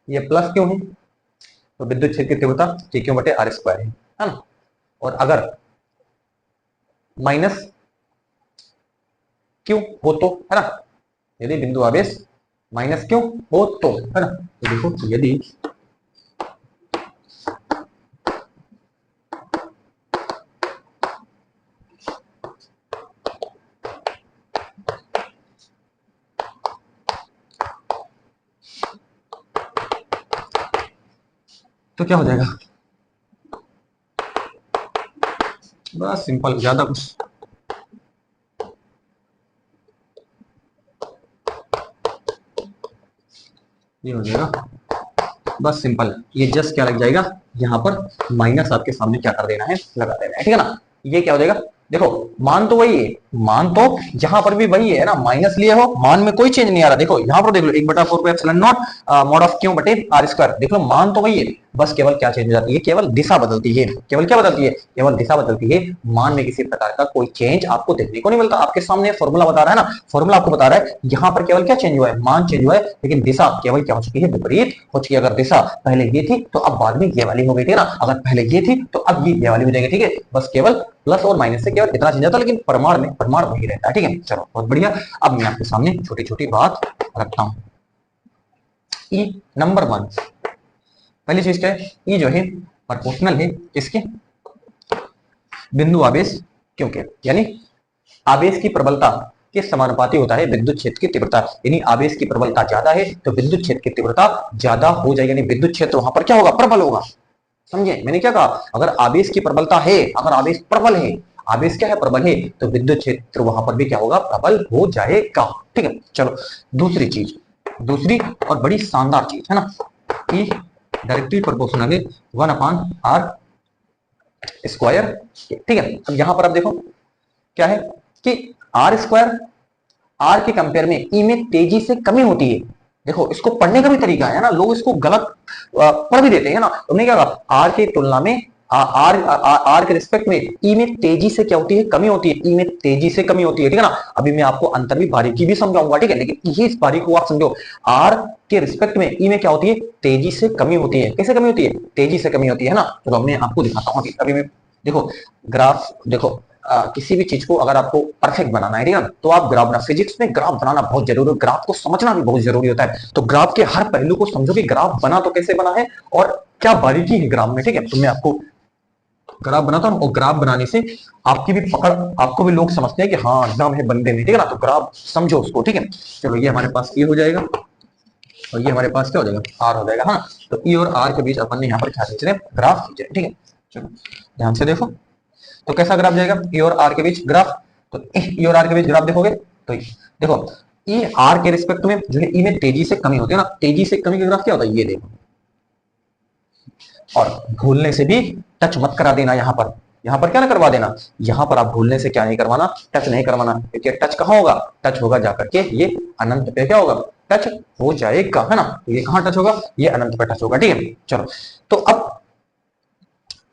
ये प्लस क्यों है तो विद्युत क्षेत्र की तीव्रता Q क्यों बटे R स्क्वायर है ना। और अगर माइनस क्यों हो तो, है ना, यदि बिंदु आवेश माइनस क्यों हो तो, है ना, तो देखो यदि तो क्या हो जाएगा, बड़ा सिंपल, ज्यादा कुछ ये हो जाएगा, बस सिंपल। ये जस्ट क्या लग जाएगा, यहाँ पर माइनस आपके सामने क्या कर देना है, लगा देना है, ठीक है ना। ये क्या हो जाएगा, देखो मान तो वही है, मान तो जहां पर भी वही है ना, माइनस लिए हो, मान में कोई चेंज नहीं आ रहा। देखो यहाँ पर देख लो 1/4 मॉड ऑफ क्यों बटे R स्क्वायर, देख लो मान तो वही है, बस केवल क्या चेंज हो जाती है, केवल दिशा बदलती है, केवल क्या बदलती है, केवल दिशा बदलती है। मान में किसी प्रकार का कोई चेंज आपको देखने को नहीं मिलता। आपके सामने फॉर्मूला बता रहा है ना, फॉर्मूला आपको बता रहा है यहाँ पर केवल क्या चेंज हुआ है, मान चेंज हुआ है, लेकिन दिशा केवल क्या हो चुकी है, विपरीत हो चुकी है। अगर दिशा पहले ये थी तो अब बाद में ये वाली हो गई थी ना, अगर पहले ये थी तो अब ये वाली हो जाएगी, ठीक है। बस केवल प्लस और माइनस से केवल इतना चेंज आता है, लेकिन प्रमाण वही रहता है, ठीक है। चलो बहुत बढ़िया। अब मैं आपके सामने छोटी छोटी बात रखता हूं। ई नंबर 1, पहली चीज क्या है, ई जो है प्रोपोर्शनल है इसके बिंदु आवेश क्योंकि, यानी आवेश की प्रबलता के समानुपाती होता है विद्युत क्षेत्र की तीव्रता। यानी आवेश की प्रबलता ज्यादा है तो विद्युत क्षेत्र की तीव्रता ज्यादा हो जाएगी, यानी विद्युत क्षेत्र वहां पर क्या होगा, प्रबल होगा। समझे मैंने क्या कहा, अगर आवेश की प्रबलता है, अगर आवेश प्रबल है, आवेश क्या है, प्रबल है, तो विद्युत क्षेत्र वहां पर भी क्या होगा, प्रबल हो जाएगा, ठीक है। चलो दूसरी चीज, दूसरी और बड़ी शानदार चीज है ना, कि डायरेक्टली प्रोपोर्शनल है 1/R स्क्वायर, ठीक है। अब यहां पर आप देखो क्या है कि R स्क्वायर R के कंपेयर में ई में तेजी से कमी होती है। देखो इसको पढ़ने का भी तरीका है ना, लोग इसको गलत पढ़ भी देते हैं ना। तुमने क्या कहा, आर की तुलना में आर के रिस्पेक्ट में ई में तेजी से क्या होती है, कमी होती है, ई में तेजी से कमी होती है, ठीक है ना। अभी मैं आपको अंतर भी बारीकी भी समझाऊंगा, ठीक है, लेकिन ये इस बारीकी को आप समझो, आर के रिस्पेक्ट में ई में क्या होती है, तेजी से कमी होती है। कैसे कमी होती है, तेजी से कमी होती है ना। तो मैं आपको दिखाता हूँ अभी मैं, देखो ग्राफ देखो, किसी भी चीज को अगर आपको परफेक्ट बनाना है, ठीक है, तो आप ग्राफ बना, फिजिक्स में ग्राफ बनाना बहुत जरूरी है, ग्राफ को समझना भी बहुत जरूरी होता है। तो ग्राफ के हर पहलू को समझो कि ग्राफ बना तो कैसे बना है और क्या बारीकी है ग्राफ में, ठीक है। तो मैं आपको ग्राफ बनाता हूँ और ग्राफ बनाने से आपकी भी पकड़, आपको भी लोग समझते हैं कि हाँ दम है बंदे में, ठीक है ना। तो ग्राफ समझो उसको, ठीक है। चलो ये हमारे पास ये हो जाएगा और ये हमारे पास क्या हो जाएगा, आर हो जाएगा, हाँ। तो ई और आर के बीच अपन ने यहाँ पर क्या खींच रहे हैं, ग्राफ खींच रहे हैं, ठीक है। चलो ध्यान से देखो, तो कैसा ग्राफ जाएगा, ई और आर के बीच ग्राफ। तो ई और आर के बीच ग्राफ देखोगे तो देखो ई आर के रिस्पेक्ट में जो है ई में तेजी से कमी होती है ना, तेजी से कमी का ग्राफ क्या होता है, ये देखो। और भूलने से भी टच मत करा देना, यहाँ पर क्या ना करवा देना, यहाँ पर आप भूलने से क्या नहीं करवाना, टच नहीं करवाना, क्योंकि टच कहाँ होगा, टच होगा जाकर के ये अनंत पे क्या होगा, टच हो जाएगा, है ना। तो ये कहाँ टच होगा, ये अनंत पे टच होगा, ठीक है। चलो तो अब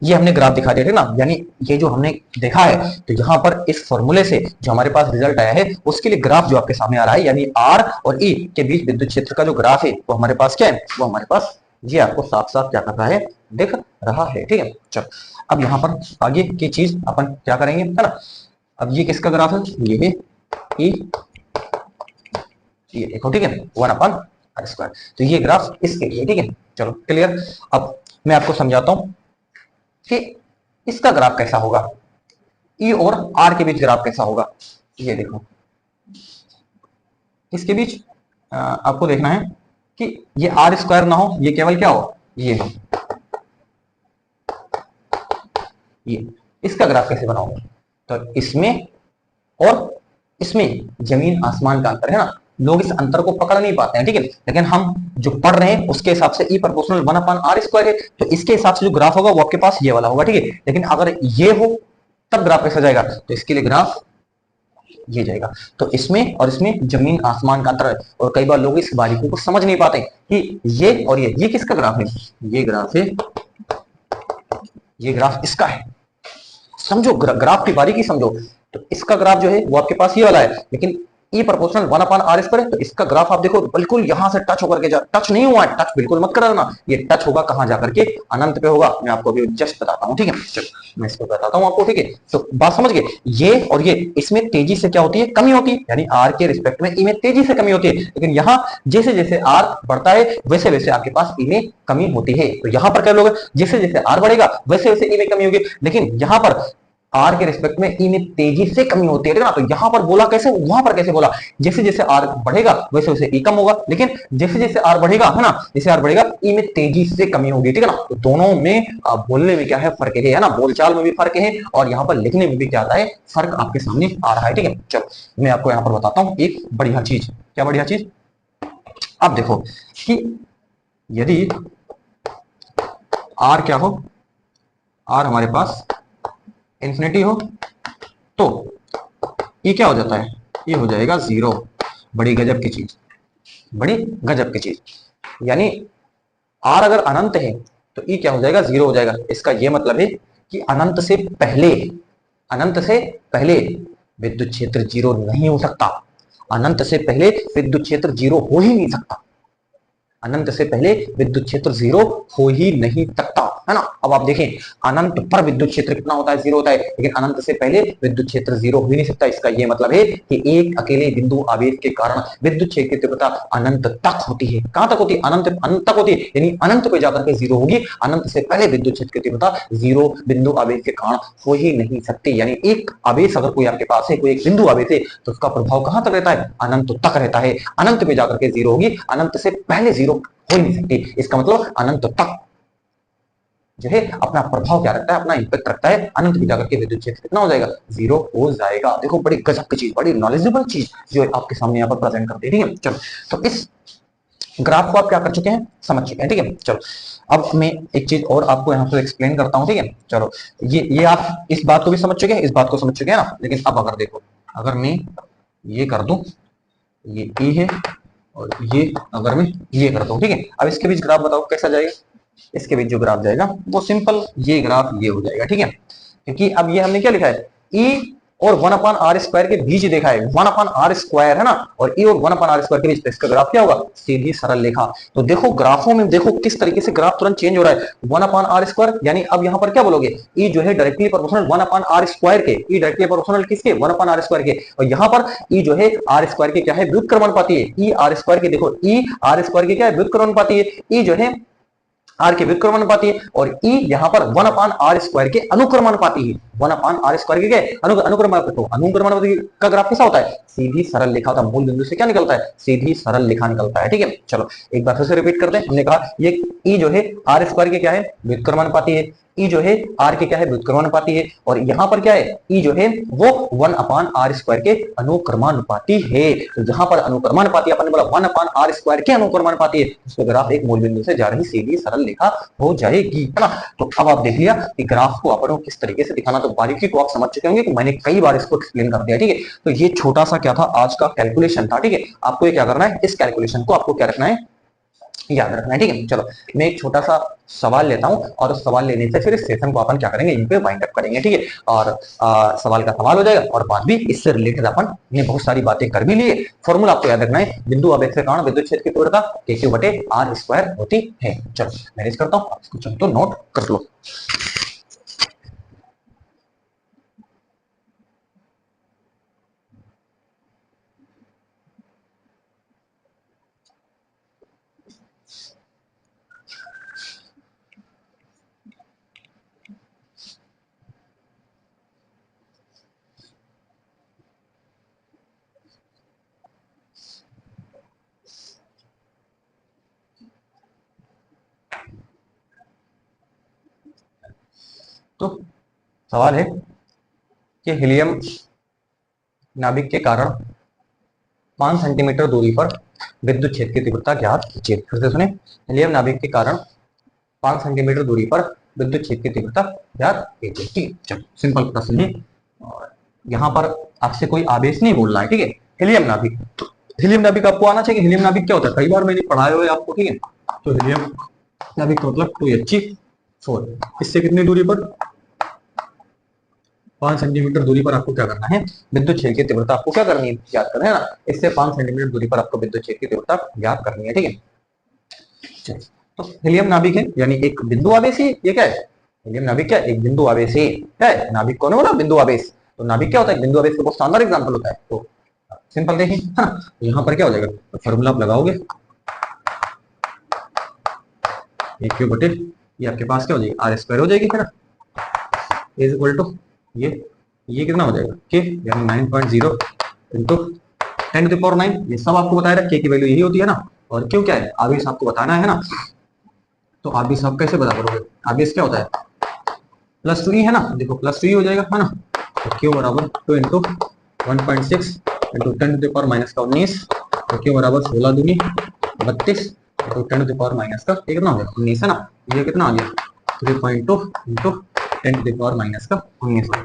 ये हमने ग्राफ दिखा दिया, ठीक ना। यानी ये जो हमने देखा है, तो यहाँ पर इस फॉर्मूले से जो हमारे पास रिजल्ट आया है उसके लिए ग्राफ जो आपके सामने आ रहा है, यानी आर और ई के बीच विद्युत क्षेत्र का जो ग्राफ है वो हमारे पास क्या है, वो हमारे पास ये आपको साफ साफ क्या कर रहा है, दिख रहा है, ठीक है। चलो अब यहाँ पर आगे की चीज अपन क्या करेंगे, है ना। अब ये किसका ग्राफ है, ये है ई, ये देखो, ठीक है, 1/R स्क्वायर। तो ये ग्राफ इसके लिए, ठीक है। चलो क्लियर। अब मैं आपको समझाता हूं कि इसका ग्राफ कैसा होगा, ई और आर के बीच ग्राफ कैसा होगा। ये देखो इसके बीच आपको देखना है कि ये आर स्क्वायर ना हो, ये केवल क्या हो, ये हो, ये इसका ग्राफ कैसे बनाओगे, तो इसमें और इसमें जमीन आसमान का अंतर है ना। लोग इस अंतर को पकड़ नहीं पाते हैं, ठीक है, लेकिन हम जो पढ़ रहे हैं उसके हिसाब से ई प्रोपोर्शनल 1/R स्क्वायर है, तो इसके हिसाब से जो ग्राफ होगा वो आपके पास ये वाला होगा, ठीक है। लेकिन अगर ये हो तब ग्राफ कैसा जाएगा, तो इसके लिए ग्राफ ये जाएगा। तो इसमें और इसमें जमीन आसमान का अंतर है, और कई बार लोग इस बारीकी को समझ नहीं पाते कि ये और ये किसका ग्राफ है, ये ग्राफ है, ये ग्राफ इसका है। समझो ग्राफ की बारीकी समझो, तो इसका ग्राफ जो है वो आपके पास ये वाला है, लेकिन ई प्रोपोर्शनल 1/r², तो इसका ग्राफ आप देखो बिल्कुल यहां से टच होकर के जा, टच नहीं हुआ है, टच बिल्कुल मत करना, ये टच होगा कहां जाकर के, अनंत पे होगा। मैं आपको अभी जस्ट बताता हूं, ठीक है, चलो मैं इसको बताता हूं आपको, ठीक है। तो बात समझ गए, ये और ये, इसमें तेजी से क्या होती है, कमी होती है, यानी आर के रिस्पेक्ट में ई में तेजी से कमी होती है, लेकिन यहाँ जैसे जैसे आर बढ़ता है वैसे वैसे आपके पास ई में कमी होती है। तो यहाँ पर क्या लोग, जैसे जैसे आर बढ़ेगा वैसे वैसे ई में कमी होगी, लेकिन यहाँ पर आर के रिस्पेक्ट में ई में तेजी से कमी होती है ना। तो यहां पर बोला कैसे, वहां पर कैसे बोला, जैसे जैसे आर बढ़ेगा वैसे वैसे ई कम होगा, लेकिन जैसे जैसे आर बढ़ेगा है ना, जैसे आर बढ़ेगा ई में तेजी से कमी होगी, ठीक है ना। तो दोनों में बोलने में क्या है, फर्क है ना, बोलचाल में भी फर्क है और यहाँ पर लिखने में भी क्या आता है, फर्क आपके सामने आ रहा है, ठीक है। चलो मैं आपको यहाँ पर बताता हूँ एक बढ़िया चीज। क्या बढ़िया चीज, आप देखो कि यदि आर क्या हो, आर हमारे पास इंफिनिटी हो, तो ये क्या हो जाता है, ये हो जाएगा 0। बड़ी गजब की चीज, बड़ी गजब की चीज, यानी आर अगर अनंत है तो ये क्या हो जाएगा, 0 हो जाएगा। इसका ये मतलब है कि अनंत से पहले, अनंत से पहले विद्युत क्षेत्र 0 नहीं हो सकता, अनंत से पहले विद्युत क्षेत्र 0 हो ही नहीं सकता, अनंत से पहले विद्युत क्षेत्र 0 हो ही नहीं सकता, है ना। अब आप देखें, अनंत पर विद्युत क्षेत्र कितना होता है, 0 होता है, लेकिन अनंत से पहले विद्युत क्षेत्र 0 हो ही नहीं सकता। इसका यह मतलब है कि एक अकेले बिंदु आवेश के कारण विद्युत क्षेत्र की तीव्रता अनंत तक होती है। कहां तक होती है, अनंत, अनंत तक होती है, यानी अनंत पे जाकर के 0 होगी। अनंत से पहले विद्युत क्षेत्र की तीव्रता 0 बिंदु आवेश के कारण हो ही नहीं सकती। यानी एक आवेश अगर कोई आपके पास है, कोई एक बिंदु आवेश है, तो उसका प्रभाव कहां तक रहता है, अनंत तक रहता है। अनंत पे जाकर के 0 होगी, अनंत से पहले 0 हो ही नहीं सकती। इसका मतलब अनंत तक जो है अपना प्रभाव क्या रखता है, अपना इंपैक्ट रखता है, अनंत में जाकर के विद्युत क्षेत्र कितना हो जाएगा, 0 हो जाएगा। देखो बड़ी गजब की चीज, बड़ी नॉलेजेबल चीज जो आपके सामने यहाँ पर प्रेजेंट करते हैं, ठीक है। चलो तो इस ग्राफ को आप क्या कर चुके हैं, समझ चुके हैं, ठीक है। चलो अब मैं एक चीज और आपको यहाँ पर एक्सप्लेन करता हूँ, ठीक है। चलो ये आप इस बात को भी समझ चुके हैं, इस बात को समझ चुके हैं ना, लेकिन अब अगर देखो, अगर मैं ये कर दूं, ये ए है और ये अगर मैं ये करता हूँ, ठीक है। अब इसके बीच ग्राफ बताओ कैसा जाएगा, इसके बीच जो ग्राफ जाएगा वो सिंपल ये ग्राफ ये हो जाएगा, ठीक है। क्योंकि अब ये हमने क्या लिखा है, ई और 1/r² के बीच देखा है, 1/r² है ना, और ई और 1/r² के बीच, तो इसका ग्राफ क्या होगा, सीधी सरल रेखा। तो देखो ग्राफों में देखो किस तरीके से ग्राफ तुरंत चेंज हो रहा है, 1/r², यानी अब यहाँ पर क्या बोलोगे, ई जो है डायरेक्टली प्रोपोर्शनल 1/r² के, ई डायरेक्टली प्रोपोर्शनल किसके, 1/r² के, और यहाँ पर ई जो है r² के क्या है, व्युत्क्रमानुपाती है, ई r² के, देखो ई r² के क्या है, व्युत्क्रमानुपाती है, ई जो है आर के व्युत्क्रमानुपाती है, और ई यहां पर 1/r² के अनुक्रमानुपाती है, 1/r² के क्या अनुक्रमानुपाती। तो अनुक्रमानुपाती का ग्राफ कैसा होता है, सीधी सरल रेखा होता है, मूल बिंदु से क्या निकलता है, सीधी सरल रेखा निकलता है, ठीक है। चलो एक बार फिर से रिपीट करते हैं, हमने कहा ये ई जो है r² के क्या है, व्युत्क्रमानुपाती है, ई जो है आर के क्या है, व्युत्क्रमानुपाती है, और यहां पर क्या है, ई जो है वो 1/r² के अनुक्रमानुपाती है। तो जहां पर अनुक्रमानुपाती अपन ने बोला 1/r² के अनुक्रमानुपाती है, उसका ग्राफ एक मूल बिंदु से जा रही सीधी सरल रेखा हो जाएगी, है ना। तो अब आप देख लिया कि ग्राफ को अपन को किस तरीके से दिखाना, तो बारीकी को आप समझ चुके होंगे कि मैंने कई बार इसको एक्सप्लेन कर दिया, ठीक है। तो ये छोटा सा क्या था, आज का कैलकुलेशन था, ठीक है। आपको ये क्या करना है, इस कैलकुलेशन को आपको क्या रखना है, याद रखना है, ठीक है। चलो मैं एक छोटा सा सवाल लेता हूं, और उस सवाल लेने से फिर इस सेशन को अपन क्या करेंगे, इन पे वाइंड अप करेंगे, ठीक है। और सवाल का सवाल हो जाएगा, और बाद भी इससे रिलेटेड अपन ने बहुत सारी बातें कर भी लिए। फॉर्मूला आपको याद रखना है, बिंदु आवेश के कारण विद्युत क्षेत्र की तीव्रता KQ/r² होती है। चलो मैनेज करता हूँ, इसको चलो तो नोट कर लो। तो सवाल है कि हीलियम नाभिक के कारण 5 सेंटीमीटर दूरी पर विद्युत क्षेत्र की तीव्रता ज्ञात कीजिए। फिर से सुने, हीलियम नाभिक के कारण 5 सेंटीमीटर दूरी पर विद्युत क्षेत्र की तीव्रता ज्ञात कीजिए, ठीक है। चलो सिंपल प्रश्न है, और यहाँ पर आपसे कोई आवेश नहीं बोलना है, ठीक है। हीलियम नाभिक, तो हीलियम नाभिक आपको आना चाहिए, हीलियम नाभिक क्या होता है, कई बार मैंने पढ़ाया हुआ है आपको, ठीक है। तो हीलियम नाभिक का मतलब 2He4, इससे कितनी दूरी पर, 5 सेंटीमीटर दूरी पर आपको क्या करना है, विद्युत क्षेत्र की तीव्रता आपको क्या करनी है, याद करना है ना। इससे 5 सेंटीमीटर दूरी पर आपको विद्युत क्षेत्र की तीव्रता याद करनी है, ठीक है। चलिए, तो हीलियम नाभिक है, यानी एक बिंदु आवेश है। ये क्या है, हीलियम नाभिक क्या है, एक बिंदु आवेश है। क्या है, नाभिक कौन बोला, बिंदु आवेश। तो नाभिक क्या होता है, बिंदु आवेश का बहुत शानदार एग्जांपल होता है। तो सिंपल देखिए, है ना। तो यहाँ पर क्या हो जाएगा, तो फॉर्मूला आप लगाओगे, एक क्यू बटे ये आपके पास क्या हो जाएगी, आर स्क्वायर हो जाएगी, है ना, इज इक्वल टू ये कितना हो जाएगा, के यानी 9.0 इंटू 10⁹, ये सब आपको बताया रहा, के की वैल्यू यही होती है ना। और क्यों क्या है, आवेश आपको बताना है ना। तो आवेश आप कैसे बता करोगे, आवेश क्या होता है, प्लस 2 है ना, देखो प्लस 2 हो जाएगा, है ना। तो क्यू बराबर 2 इंटू 1.6 इंटू 10⁻⁻19, तो क्यू बराबर 16 दूनी 32 इंटू 10⁻⁻, का कितना हो गया 19, है ना। ये कितना आ गया 3.2 इंटू 10⁻⁻19,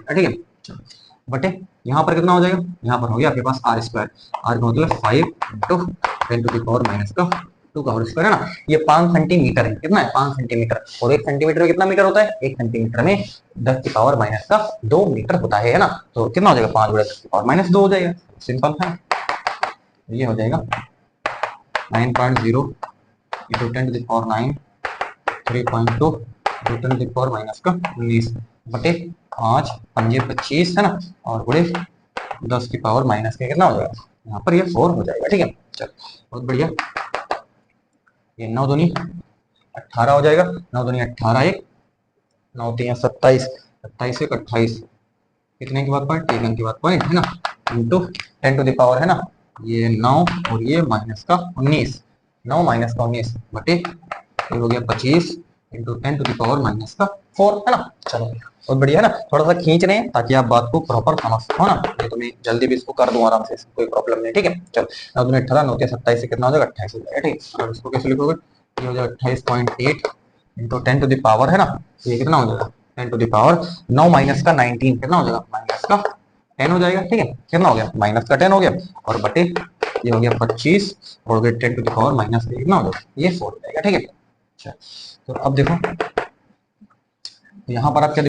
ठीक है। बटे यहाँ पर कितना हो जाएगा, यहाँ पर हो गया आपके पास आर स्क्वायर, आर का मतलब 5 इंटू 10⁻⁻2 का होल स्क्वायर, है ना। ये 5 सेंटीमीटर है, कितना है 5 सेंटीमीटर, और 1 सेंटीमीटर में कितना मीटर होता है, 1 सेंटीमीटर में 10⁻⁻2 मीटर होता है ना। तो कितना हो जाएगा 5 × 10⁻2 हो जाएगा, सिंपल है। ये हो जाएगा 9.0 इंटू 10⁻⁹ 3.2 इंटू 10⁻⁻19 बटे 5 5 25, है ना, और बड़े 10⁻⁻ के कितना हो जाएगा, यहाँ पर ये 4 हो जाएगा, ठीक है। चलो बहुत बढ़िया, ये 9 दूनी 18 हो जाएगा, 9 दूनी 18, 1 9 3 27, 27 1 28, कितने के बाद पॉइंट, 1 अंक के बाद पॉइंट, है ना, इंटू 10⁻, है ना, ये 9 और ये माइनस का 19, 9 माइनस का 19 बटे ये हो गया 25 इंटू 10⁻⁻4, है ना। चलो बहुत बढ़िया, है ना। थोड़ा सा खींच रहे हैं ताकि आप बात को प्रॉपर समझ सको ना, ये तो मैं जल्दी भी इसको कर दूं आराम से, कोई प्रॉब्लम नहीं, ठीक है। चलो 9 दूनी 18, 9 3 27 से कितना हो जाएगा 28 हो जाएगा, ठीक। और इसको कैसे लिखोगे, ये हो जाएगा 28.8 इंटू 10⁻, है ना, ये कितना हो जाएगा 10⁻9 माइनस का 19, कितना हो जाएगा माइनस का 10 हो जाएगा, ठीक है। कितना हो गया माइनस का 10 हो गया, और बटे ये हो गया 25 और 10⁻⁻, कितना हो जाएगा ये 4 हो जाएगा, ठीक है। अच्छा, तो अब देखो यहाँ पर आप क्या